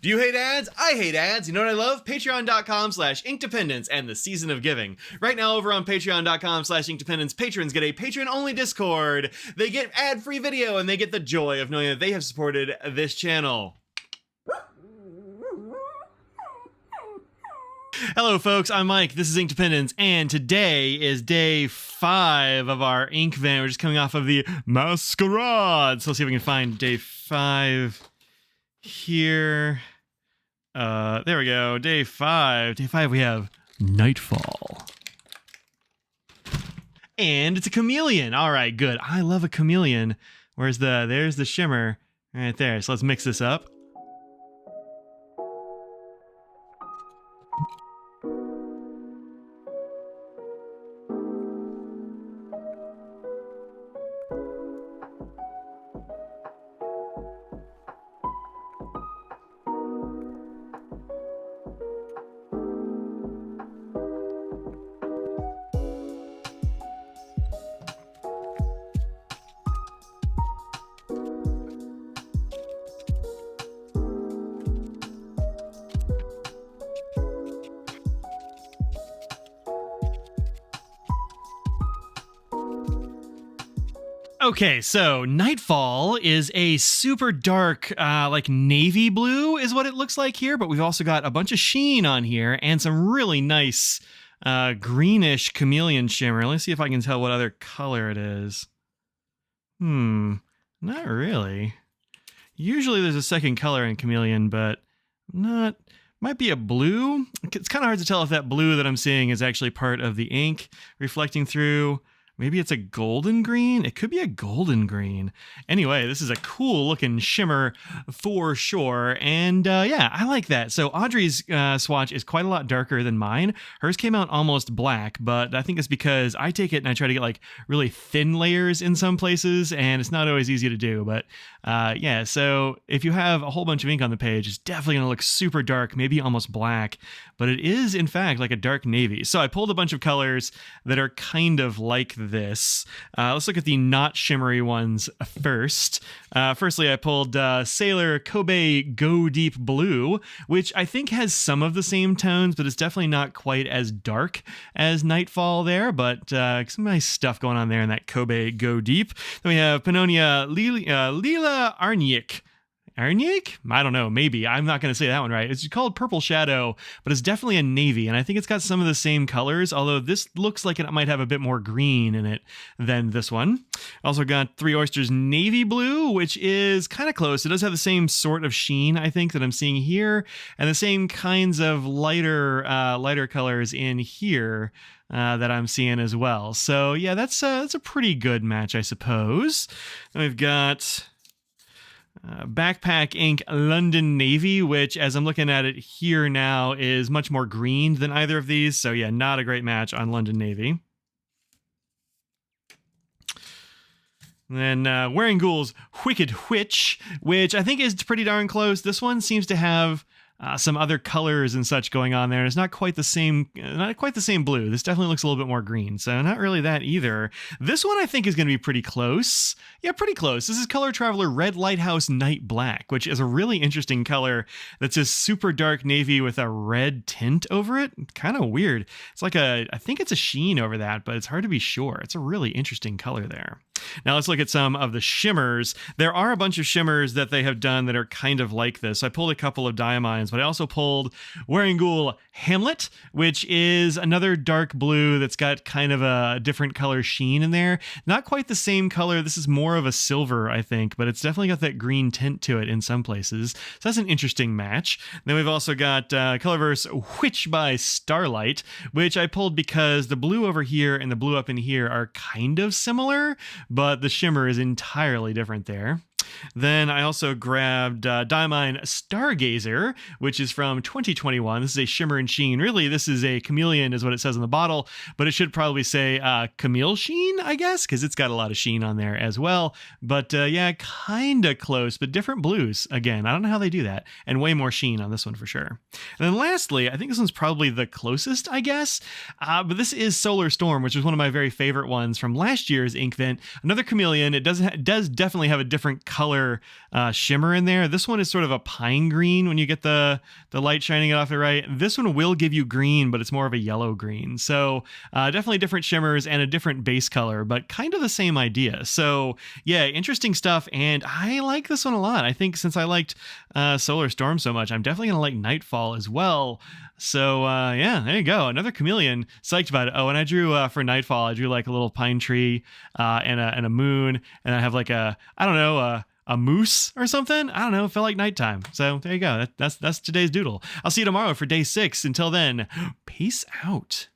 Do you hate ads? I hate ads. You know what I love? Patreon.com/inkdependence and the season of giving. Right now over on Patreon.com/inkdependence, patrons get a patron-only Discord. They get ad-free video and they get the joy of knowing that they have supported this channel. Hello folks, I'm Mike, this is Inkdependence, and today is day 5 of our Inkvent. We're just coming off of the Masquerade. So let's see if we can find day 5 here. There we go, day 5. Day 5 we have Nightfall. And it's a chameleon. All right, good. I love a chameleon. There's the shimmer right there. So let's mix this up. Okay, so Nightfall is a super dark, like navy blue is what it looks like here, but we've also got a bunch of sheen on here and some really nice greenish chameleon shimmer. Let's see if I can tell what other color it is. Not really. Usually there's a second color in chameleon, but not. Might be a blue. It's kind of hard to tell if that blue that I'm seeing is actually part of the ink reflecting through. Maybe it's a golden green? It could be a golden green. Anyway, this is a cool looking shimmer for sure. And yeah, I like that. So Audrey's swatch is quite a lot darker than mine. Hers came out almost black, but I think it's because I take it and I try to get like really thin layers in some places, and it's not always easy to do. But yeah, so if you have a whole bunch of ink on the page, it's definitely going to look super dark, maybe almost black, but it is in fact like a dark navy. So I pulled a bunch of colors that are kind of like this. Let's look at the not shimmery ones first. Firstly, I pulled Sailor Kobe Go Deep Blue, which I think has some of the same tones, but it's definitely not quite as dark as Nightfall there, but some nice stuff going on there in that Kobe Go Deep. Then we have Pannonia Lila Arnyik. Arnyik? I don't know, maybe. I'm not going to say that one right. It's called Purple Shadow, but it's definitely a navy, and I think it's got some of the same colors, although this looks like it might have a bit more green in it than this one. Also got Three Oysters Navy Blue, which is kind of close. It does have the same sort of sheen, I think, that I'm seeing here, and the same kinds of lighter colors in here that I'm seeing as well. So yeah, that's a pretty good match, I suppose. Then we've got Backpack Ink London Navy, which as I'm looking at it here now is much more green than either of these. So yeah, not a great match on London Navy. And then Wearing Ghoul's Wicked Witch, which I think is pretty darn close. This one seems to have some other colors and such going on there. It's not quite the same blue. This definitely looks a little bit more green, so not really that either. This one I think is going to be pretty close. Yeah, pretty close. This is Color Traveler Red Lighthouse Night Black, which is a really interesting color that's a super dark navy with a red tint over it. Kind of weird. It's like I think it's a sheen over that, but it's hard to be sure. It's a really interesting color there. Now let's look at some of the shimmers. There are a bunch of shimmers that they have done that are kind of like this. I pulled a couple of Diamines, but I also pulled Wearing Ghoul Hamlet, which is another dark blue that's got kind of a different color sheen in there. Not quite the same color. This is more of a silver, I think, but it's definitely got that green tint to it in some places. So that's an interesting match. Then we've also got Colorverse Witch by Starlight, which I pulled because the blue over here and the blue up in here are kind of similar, but the shimmer is entirely different there. Then I also grabbed Diamine Stargazer, which is from 2021. This is a shimmer and sheen. Really, this is a chameleon is what it says on the bottle, but it should probably say Camille Sheen, I guess, because it's got a lot of sheen on there as well. But yeah, kind of close, but different blues. Again, I don't know how they do that. And way more sheen on this one for sure. And then lastly, I think this one's probably the closest, I guess. But this is Solar Storm, which was one of my very favorite ones from last year's Inkvent. Another chameleon. It does definitely have a different color shimmer in there. This one is sort of a pine green when you get the light shining off it right. This one will give you green, but it's more of a yellow green. So definitely different shimmers and a different base color, but kind of the same idea. So yeah, interesting stuff. And I like this one a lot. I think since I liked Solar Storm so much, I'm definitely going to like Nightfall as well. So yeah, there you go. Another chameleon. Psyched about it. Oh, and I drew for Nightfall, I drew like a little pine tree and a moon. And I have like I don't know, a moose or something. I don't know. It felt like nighttime. So there you go. That's today's doodle. I'll see you tomorrow for day 6. Until then, peace out.